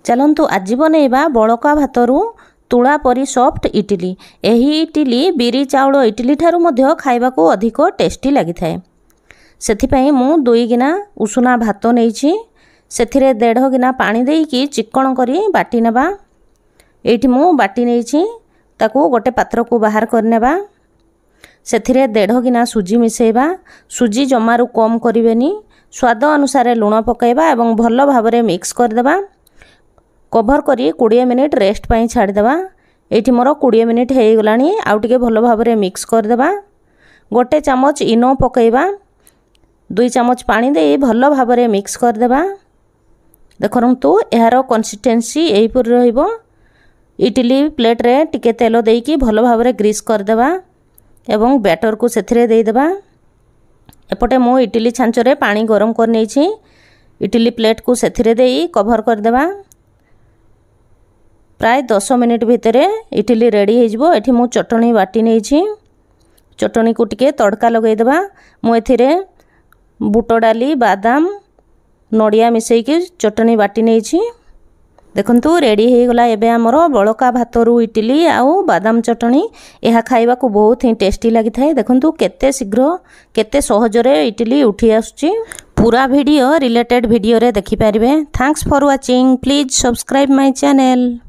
चलतु आज बनैबा बड़का भातरू तुला परी सॉफ्ट इडली। एही इडली बिरी चाउल इडली ठारू मध्य खाइबाकू अधिक टेस्टी लगी थाए। सेथिपई मु 2 गिना उषुना भात नैछि, सेथिरे 1.5 गिना पानी देइकी चिक्कण करी बाटी नेबा। एठी मु बाटी नैछि, ताकू गोटे पात्र को बाहर करनेबा। सेथिरे 1.5 गिना सुजी मिसेबा। सुजी जमारू कम करिवेनी, स्वाद अनुसार लुण पकाइबा एवं भल भाबरे मिक्स करदेबा। कभर करी 20 मिनिट रेस्ट पाई छाड़देबा। एठी मोर 20 मिनिट हो गलानी, आउ टिके भल भाबरे मिक्स करदेबा। गोटे चामच इनो पकाइबा, 2 चामच पानी दे भल भाबरे मिक्स करदेबा। देखरंतु एहार कंसिस्टेंसी एहीपर रहिबो। इडली प्लेट रे टिके तेल देइकी भल भाबरे ग्रीस करदेबा एवं बैटर को सेथिरे देई देबा। एपटे मु इडली छांचरे पानी गरम कर नैछि, इडली प्लेट को सेथिरे देई कभर करदेबा। प्राय 10 मिनिट भितर इडली रेडी हो। एठी मु चटनी बाटी नैछि, चटनी को टिके तड़का लगै देबा। मु एथिरे बुट डाली, बादाम, नड़िया मिसेइकी चटनी बाटी नैछि। देखंतु रेडी हो गला एबे हमर बड़का भातरू इडली आउ बादाम चटनी। एहा खाइबा को बहुत ही टेस्टी लगी थाए। देखंतु केते शीघ्र केते सहज रे इडली उठी आसुची। पूरा वीडियो रिलेटेड वीडियो रे देखि पारिबे। Thanks for watching. Please subscribe my channel.